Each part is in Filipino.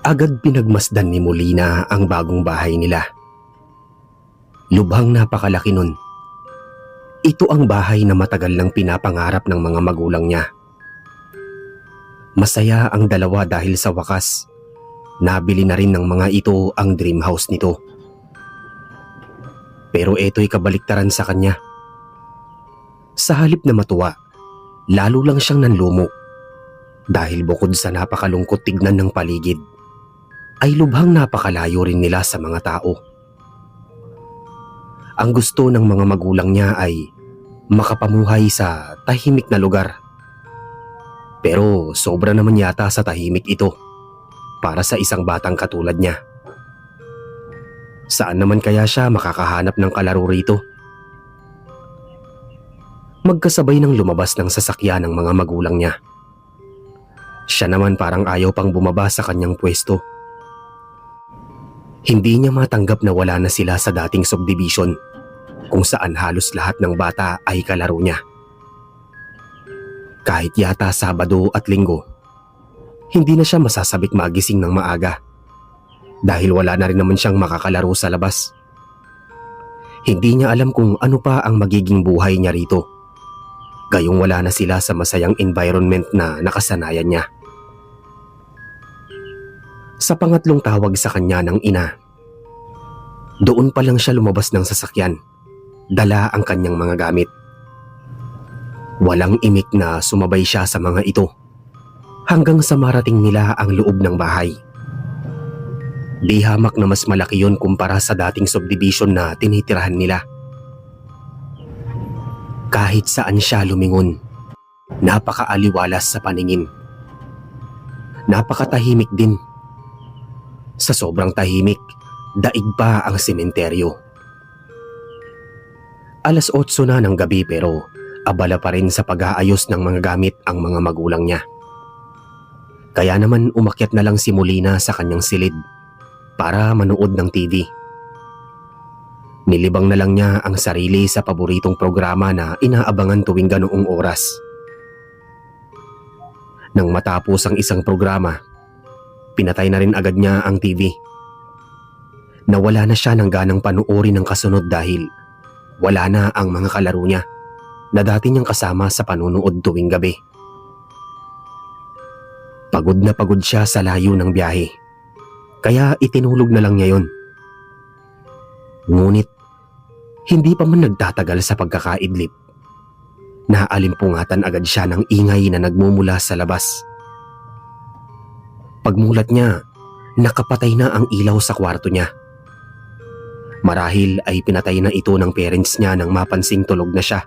Agad pinagmasdan ni Molina ang bagong bahay nila. Lubhang napakalaki nun. Ito ang bahay na matagal nang pinapangarap ng mga magulang niya. Masaya ang dalawa dahil sa wakas, nabili na rin ng mga ito ang dream house nito. Pero ito'y kabaliktaran sa kanya. Sa halip na matuwa, lalo lang siyang nanlumo dahil bukod sa napakalungkot tignan ng paligid, ay lubhang napakalayo rin nila sa mga tao. Ang gusto ng mga magulang niya ay makapamuhay sa tahimik na lugar. Pero sobra naman yata sa tahimik ito para sa isang batang katulad niya. Saan naman kaya siya makakahanap ng kalaro rito? Magkasabay nang lumabas ng sasakyan ng mga magulang niya. Siya naman parang ayaw pang bumaba sa kanyang pwesto. Hindi niya matanggap na wala na sila sa dating subdivision kung saan halos lahat ng bata ay kalaro niya. Kahit yata Sabado at Linggo, hindi na siya masasabik magising ng maaga dahil wala na rin naman siyang makakalaro sa labas. Hindi niya alam kung ano pa ang magiging buhay niya rito, gayong wala na sila sa masayang environment na nakasanayan niya. Sa pangatlong tawag sa kanya ng ina, doon pa lang siya lumabas ng sasakyan, dala ang kanyang mga gamit. Walang imik na sumabay siya sa mga ito hanggang sa marating nila ang loob ng bahay. Di hamak na mas malaki yon kumpara sa dating subdivision na tinitirahan nila. Kahit saan siya lumingon, napakaaliwalas sa paningin. Napakatahimik din. Sa sobrang tahimik, daig pa ang sementeryo. 8:00 na ng gabi pero abala pa rin sa pag-aayos ng mga gamit ang mga magulang niya. Kaya naman umakyat na lang si Molina sa kanyang silid para manood ng TV. Nilibang na lang niya ang sarili sa paboritong programa na inaabangan tuwing ganoong oras. Nang matapos ang isang programa, pinatay na rin agad niya ang TV. Nawala na siya ng ganang panuorin ng kasunod dahil wala na ang mga kalaro niya na dati niyang kasama sa panunood tuwing gabi. Pagod na pagod siya sa layo ng biyahe, kaya itinulog na lang niya yon. Ngunit hindi pa man nagtatagal sa pagkakaidlip, naalimpungatan agad siya ng ingay na nagmumula sa labas. Pagmulat niya, nakapatay na ang ilaw sa kwarto niya. Marahil ay pinatay na ito ng parents niya nang mapansing tulog na siya.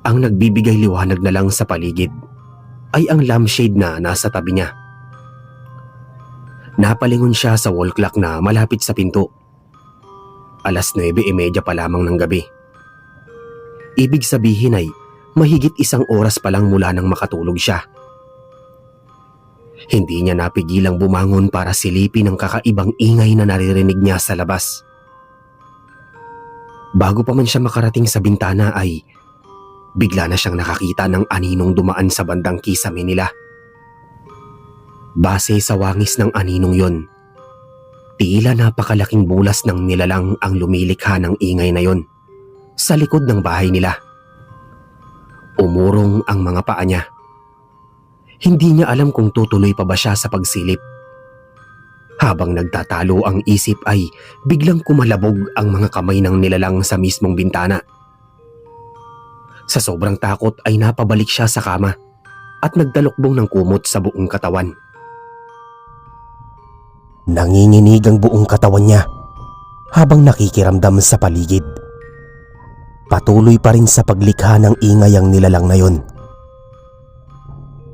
Ang nagbibigay liwanag na lang sa paligid ay ang lampshade na nasa tabi niya. Napalingon siya sa wall clock na malapit sa pinto. 9:30 pa lamang ng gabi. Ibig sabihin ay mahigit 1 oras pa lang mula nang makatulog siya. Hindi niya napigilang bumangon para silipin ang kakaibang ingay na naririnig niya sa labas. Bago pa man siya makarating sa bintana ay bigla na siyang nakakita ng aninong dumaan sa bandang kisame nila. Base sa wangis ng aninong yon, tila napakalaking bulas ng nilalang ang lumilikha ng ingay na yon sa likod ng bahay nila. Umurong ang mga paa niya. Hindi niya alam kung tutuloy pa ba siya sa pagsilip. Habang nagtatalo ang isip ay biglang kumalabog ang mga kamay ng nilalang sa mismong bintana. Sa sobrang takot ay napabalik siya sa kama at nagdalokbong ng kumot sa buong katawan. Nanginginig ang buong katawan niya habang nakikiramdam sa paligid. Patuloy pa rin sa paglikha ng ingay ang nilalang na yon.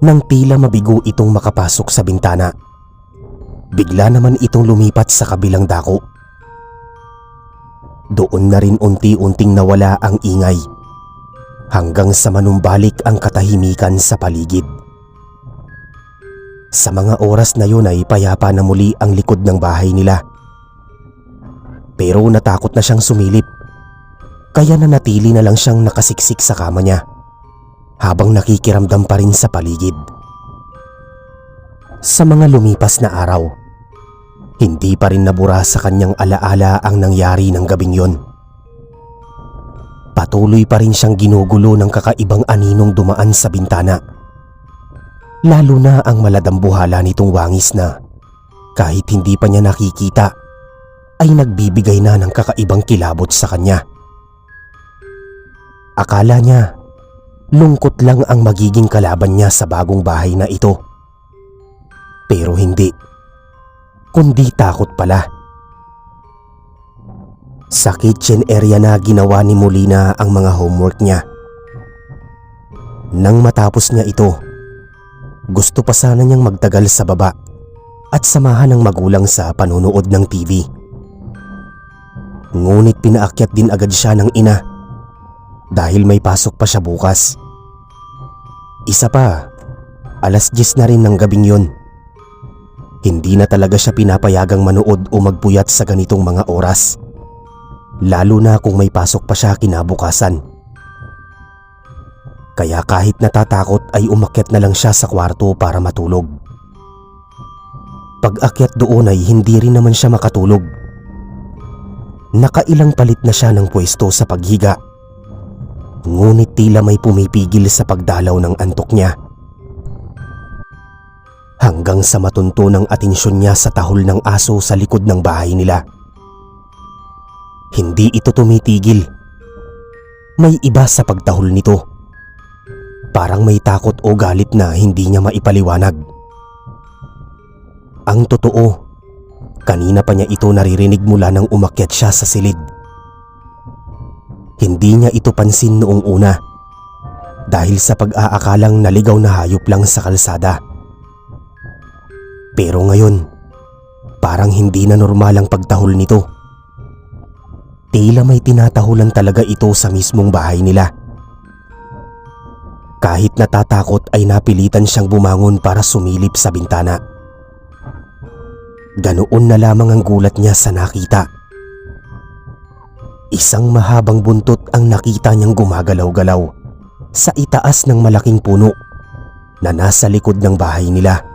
Nang tila mabigo itong makapasok sa bintana, bigla naman itong lumipat sa kabilang dako. Doon na rin unti-unting nawala ang ingay hanggang sa manumbalik ang katahimikan sa paligid. Sa mga oras na yun ay payapa na muli ang likod ng bahay nila. Pero natakot na siyang sumilip, kaya nanatili na lang siyang nakasiksik sa kama niya habang nakikiramdam pa rin sa paligid. Sa mga lumipas na araw, hindi pa rin nabura sa kanyang alaala ang nangyari ng gabing yon. Patuloy pa rin siyang ginugulo ng kakaibang aninong dumaan sa bintana. Lalo na ang maladambuhala nitong wangis na kahit hindi pa niya nakikita ay nagbibigay na ng kakaibang kilabot sa kanya. Akala niya lungkot lang ang magiging kalaban niya sa bagong bahay na ito. Pero hindi, kundi takot pala. Sa kitchen area na ginawa ni Molina ang mga homework niya. Nang matapos niya ito, gusto pa sana niyang magtagal sa baba at samahan ng magulang sa panunood ng TV. Ngunit pinaakyat din agad siya ng ina dahil may pasok pa siya bukas. Isa pa, 10:00 na rin ng gabing yon. Hindi na talaga siya pinapayagang manood o magpuyat sa ganitong mga oras, lalo na kung may pasok pa siya kinabukasan. Kaya kahit natatakot ay umakyat na lang siya sa kwarto para matulog. Pag-akyat doon ay hindi rin naman siya makatulog. Nakailang palit na siya ng pwesto sa paghiga, ngunit tila may pumipigil sa pagdalaw ng antok niya. Hanggang sa matunto ng atensyon niya sa tahol ng aso sa likod ng bahay nila. Hindi ito tumitigil. May iba sa pagtahol nito. Parang may takot o galit na hindi niya maipaliwanag. Ang totoo, kanina pa niya ito naririnig mula nang umakyat siya sa silid. Hindi niya ito pansin noong una dahil sa pag-aakalang naligaw na hayop lang sa kalsada. Pero ngayon, parang hindi na normal ang pagtahol nito. Tila may tinatahulan talaga ito sa mismong bahay nila. Kahit natatakot ay napilitan siyang bumangon para sumilip sa bintana. Ganoon na lamang ang gulat niya sa nakita. Isang mahabang buntot ang nakita niyang gumagalaw-galaw sa itaas ng malaking puno na nasa likod ng bahay nila.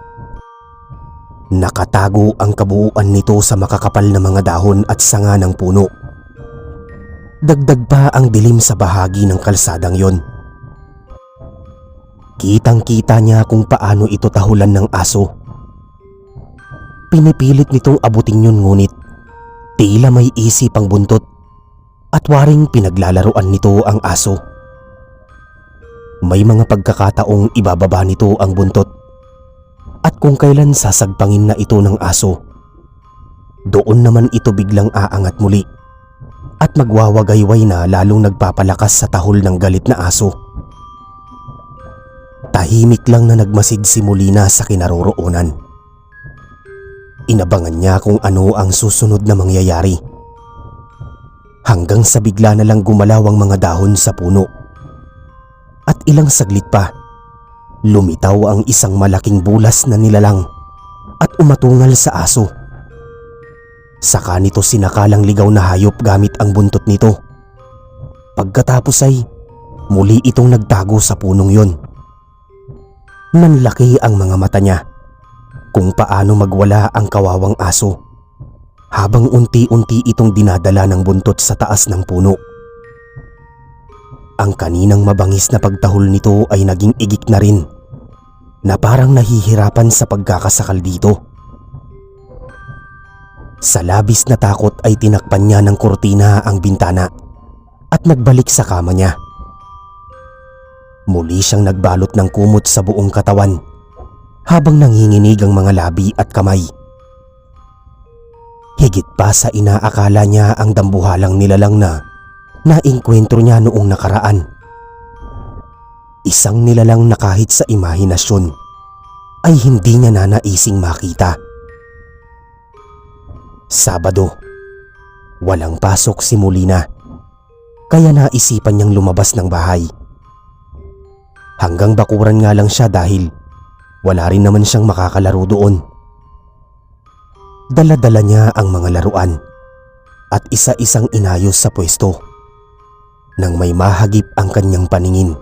Nakatago ang kabuuan nito sa makakapal na mga dahon at sanga ng puno. Dagdag pa ang dilim sa bahagi ng kalsadang yon. Kitang-kita niya kung paano ito tahulan ng aso. Pinipilit nitong abutin yun ngunit tila may isip ang buntot at waring pinaglalaruan nito ang aso. May mga pagkakataong ibababa nito ang buntot at kung kailan sasagpangin na ito ng aso, doon naman ito biglang aangat muli at magwawagayway na lalong nagpapalakas sa tahol ng galit na aso. Tahimik lang na nagmasid si Molina sa kinaroroonan. Inabangan niya kung ano ang susunod na mangyayari. Hanggang sa bigla na lang gumalaw ang mga dahon sa puno. At ilang saglit pa, lumitaw ang isang malaking bulas na nilalang at umatungal sa aso. Saka nito sinakalang ligaw na hayop gamit ang buntot nito. Pagkatapos ay muli itong nagtago sa punong yon. Nanlaki ang mga mata niya kung paano magwala ang kawawang aso habang unti-unti itong dinadala ng buntot sa taas ng puno. Ang kaninang mabangis na pagtahol nito ay naging igik na rin na parang nahihirapan sa pagkakasakal dito. Sa labis na takot ay tinakpan niya ng kurtina ang bintana at nagbalik sa kama niya. Muli siyang nagbalot ng kumot sa buong katawan habang nanginginig ang mga labi at kamay. Higit pa sa inaakala niya ang dambuhalang nilalang na naengkwentro niya noong nakaraan. Isang nilalang na kahit sa imahinasyon ay hindi niya nanaising makita. Sabado, walang pasok si Molina, kaya naisipan niyang lumabas ng bahay. Hanggang bakuran nga lang siya dahil wala rin naman siyang makakalaro doon. Dala-dala niya ang mga laruan at isa-isang inayos sa pwesto nang may mahagip ang kanyang paningin.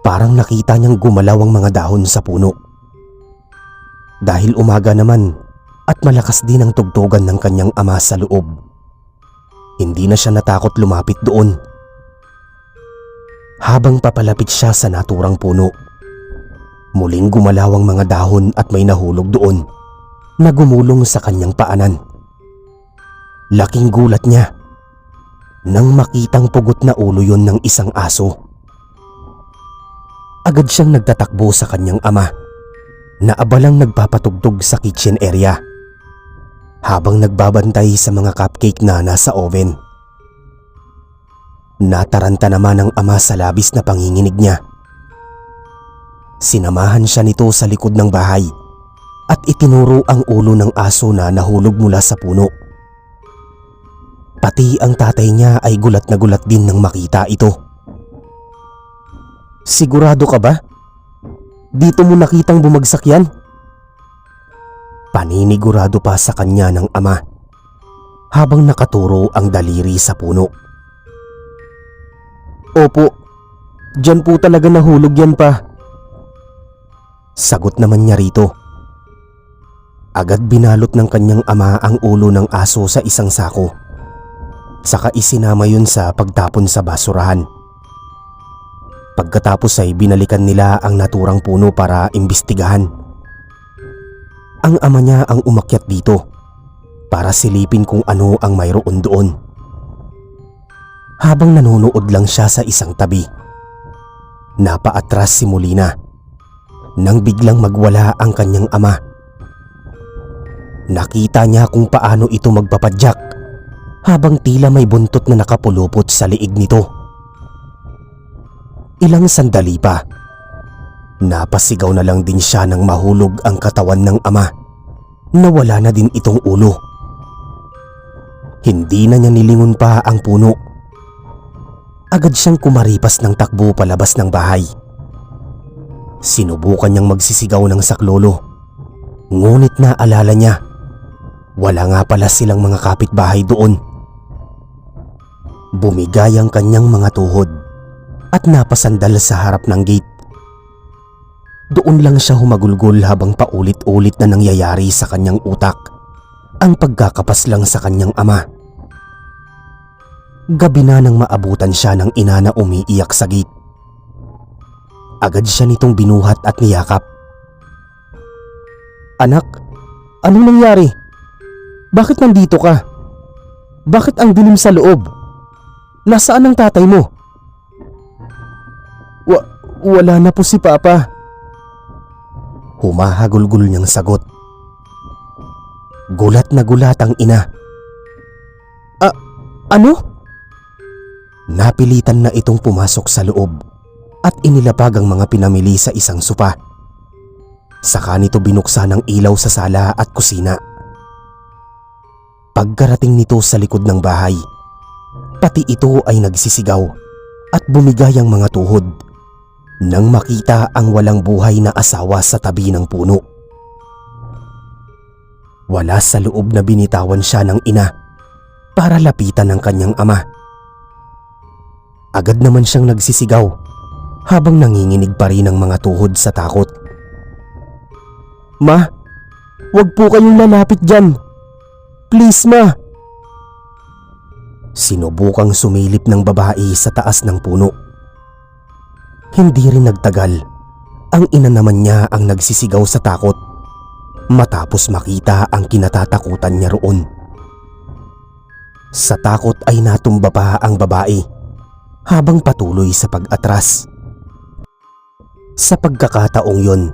Parang nakita niyang gumalaw ang mga dahon sa puno Dahil umaga naman at malakas din ang tugtugan ng kanyang ama sa loob, hindi na siya natakot lumapit doon. Habang papalapit siya sa naturang puno, muling gumalaw ang mga dahon at may nahulog doon na gumulong sa kanyang paanan. Laking gulat niya nang makitang pugot na ulo yon ng isang aso. Agad siyang nagtatakbo sa kanyang ama na abalang nagpapatugtog sa kitchen area habang nagbabantay sa mga cupcake na nasa oven. Nataranta naman ang ama sa labis na panginginig niya. Sinamahan siya nito sa likod ng bahay at itinuro ang ulo ng aso na nahulog mula sa puno. Pati ang tatay niya ay gulat na gulat din nang makita ito. "Sigurado ka ba? Dito mo nakitang bumagsak yan?" Paninigurado pa sa kanya ng ama habang nakaturo ang daliri sa puno. "Opo, dyan po talaga nahulog yan pa." Sagot naman niya rito. Agad binalot ng kanyang ama ang ulo ng aso sa isang sako. Saka isinama yun sa pagtapon sa basurahan. Pagkatapos ay binalikan nila ang naturang puno para imbestigahan. Ang ama niya ang umakyat dito para silipin kung ano ang mayroon doon. Habang nanonood lang siya sa isang tabi, napaatras si Molina nang biglang magwala ang kanyang ama. Nakita niya kung paano ito magpapadyak habang tila may buntot na nakapulupot sa liig nito. Ilang sandali pa, napasigaw na lang din siya nang mahulog ang katawan ng ama na wala na din itong ulo. Hindi na niya nilingon pa ang puno. Agad siyang kumaripas ng takbo palabas ng bahay. Sinubukan niyang magsisigaw ng saklolo, ngunit naalala niya, wala nga pala silang mga kapitbahay doon. Bumigay ang kanyang mga tuhod at napasandal sa harap ng gate. Doon lang siya humagulgol habang paulit-ulit na nangyayari sa kanyang utak ang pagkakapas lang sa kanyang ama. Gabi na nang maabutan siya ng ina na umiiyak sa gate. Agad siya nitong binuhat at niyakap. "Anak, anong nangyari? Bakit nandito ka? Bakit ang dilim sa loob? Nasaan ang tatay mo?" Wala na po si Papa." Humahagulgol niyang sagot. Gulat na gulat ang ina. Ano?" Napilitan na itong pumasok sa loob at inilapag ang mga pinamili sa isang sopa. Saka nito binuksan ang ilaw sa sala at kusina. Pagkarating nito sa likod ng bahay, pati ito ay nagsisigaw at bumigay ang mga tuhod nang makita ang walang buhay na asawa sa tabi ng puno. Wala sa loob na binitawan siya ng ina para lapitan ng kanyang ama. Agad naman siyang nagsisigaw habang nanginginig pa rin ang mga tuhod sa takot. "Ma, wag po kayong lalapit dyan. Please, Ma." Sinubukang sumilip ng babae sa taas ng puno. Hindi rin nagtagal, ang ina naman niya ang nagsisigaw sa takot matapos makita ang kinatatakutan niya roon. Sa takot ay natumba pa ang babae habang patuloy sa pag-atras. Sa pagkakataong yon,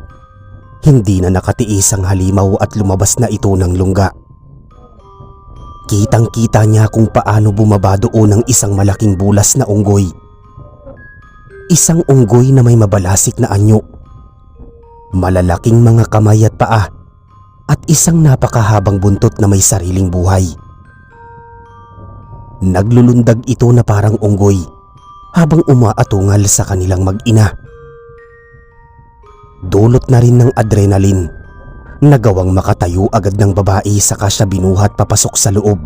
hindi na nakatiis ang halimaw at lumabas na ito ng lungga. Kitang-kita niya kung paano bumaba doon ang isang malaking bulas na unggoy. Isang unggoy na may mabalasik na anyo, malalaking mga kamay at paa, at isang napakahabang buntot na may sariling buhay. Naglulundag ito na parang unggoy habang umaatungal sa kanilang mag-ina. Dulot na rin ng adrenaline, nagawang makatayo agad ng babae saka siya binuhat papasok sa loob.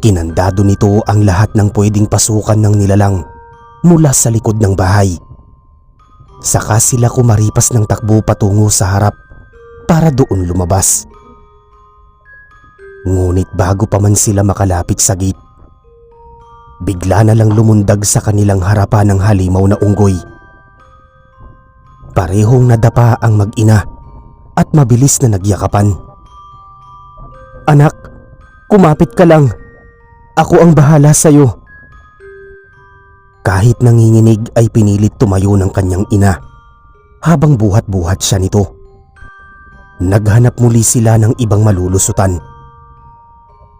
Kinandado nito ang lahat ng pwedeng pasukan ng nilalang mula sa likod ng bahay. Saka sila kumaripas ng takbo patungo sa harap para doon lumabas. Ngunit bago pa man sila makalapit sa gate, bigla na lang lumundag sa kanilang harapan ng halimaw na unggoy. Parehong nadapa ang mag-ina at mabilis na nagyakapan. "Anak, kumapit ka lang. Ako ang bahala sa'yo." Kahit nanginginig ay pinilit tumayo ng kanyang ina habang buhat-buhat siya nito. Naghanap muli sila ng ibang malulusutan.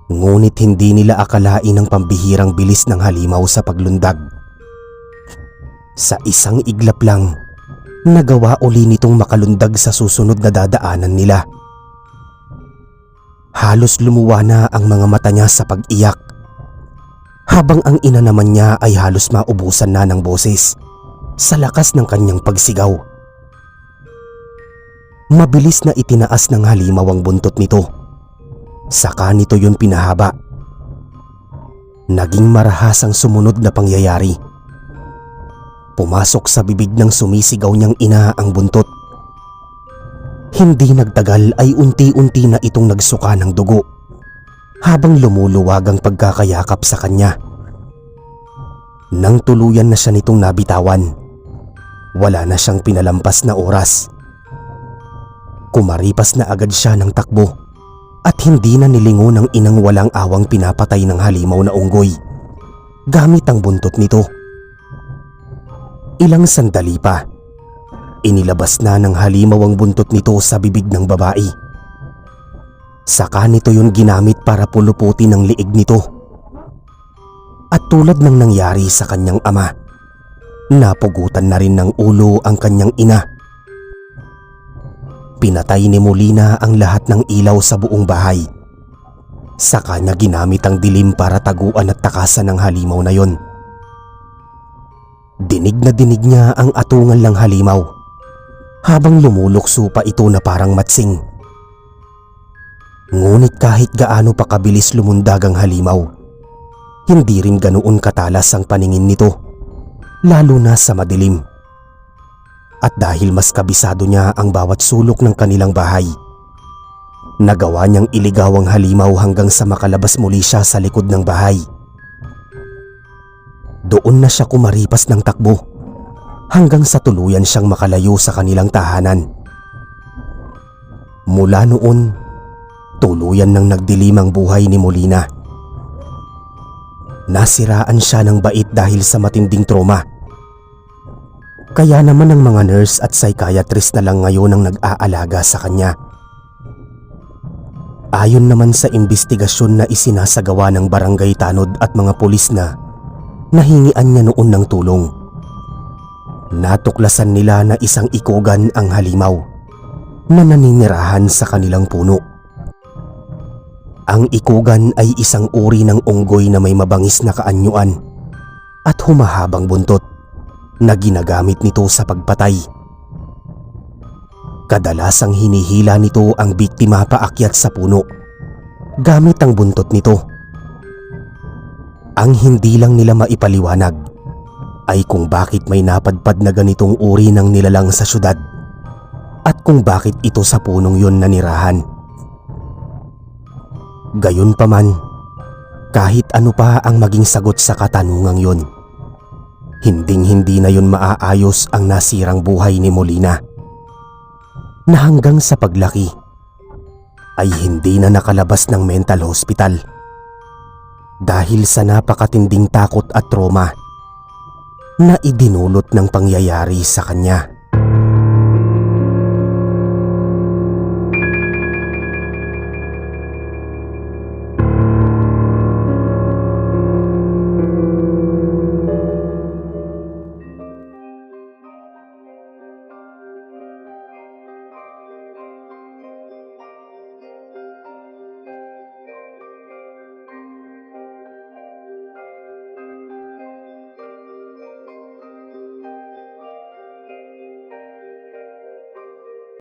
Ngunit hindi nila akalain ang pambihirang bilis ng halimaw sa paglundag. Sa isang iglap lang, nagawa uli nitong makalundag sa susunod na dadaanan nila. Halos lumuwa na ang mga mata niya sa pag-iyak, habang ang ina naman niya ay halos maubusan na ng boses sa lakas ng kanyang pagsigaw. Mabilis na itinaas ng halimaw ang buntot nito. Saka nito yun pinahaba. Naging marahas ang sumunod na pangyayari. Pumasok sa bibig ng sumisigaw niyang ina ang buntot. Hindi nagtagal ay unti-unti na itong nagsuka ng dugo habang lumuluwag ang pagkakayakap sa kanya. Nang tuluyan na siya nitong nabitawan, wala na siyang pinalampas na oras. Kumaripas na agad siya ng takbo at hindi na nilingon ng inang walang awang pinapatay ng halimaw na unggoy gamit ang buntot nito. Ilang sandali pa, inilabas na ng halimaw ang buntot nito sa bibig ng babae. Saka nito yun ginamit para puluputin ang liig nito. At tulad ng nangyari sa kanyang ama, napugutan na rin ng ulo ang kanyang ina. Pinatay ni Molina ang lahat ng ilaw sa buong bahay. Saka niya ginamit ang dilim para taguan at takasan ng halimaw na yon. Dinig na dinig niya ang atungal ng halimaw habang lumulukso pa ito na parang matsing. Ngunit kahit gaano pa kabilis lumundag ang halimaw, hindi rin ganoon katalas ang paningin nito, lalo na sa madilim. At dahil mas kabisado niya ang bawat sulok ng kanilang bahay, nagawa niyang iligaw ang halimaw hanggang sa makalabas muli siya sa likod ng bahay. Doon na siya kumaripas ng takbo hanggang sa tuluyan siyang makalayo sa kanilang tahanan. Mula noon, tuluyan nang nagdilim ang buhay ni Molina. Nasiraan siya ng bait dahil sa matinding trauma. Kaya naman ang mga nurse at psychiatrist na lang ngayon ang nag-aalaga sa kanya. Ayon naman sa imbestigasyon na isinasagawa ng barangay tanod at mga pulis na nahingian niya noon ng tulong, natuklasan nila na isang ikugan ang halimaw na naninirahan sa kanilang puno. Ang ikugan ay isang uri ng unggoy na may mabangis na kaanyuan at humahabang buntot na ginagamit nito sa pagpatay. Kadalasang hinihila nito ang biktima paakyat sa puno gamit ang buntot nito. Ang hindi lang nila maipaliwanag ay kung bakit may napadpad na ganitong uri ng nilalang sa syudad at kung bakit ito sa punong yon nanirahan. Gayunpaman, kahit ano pa ang maging sagot sa katanungang yon, hinding-hindi na yun maaayos ang nasirang buhay ni Molina, na hanggang sa paglaki ay hindi na nakalabas ng mental hospital dahil sa napakatinding takot at trauma na idinulot ng pangyayari sa kanya.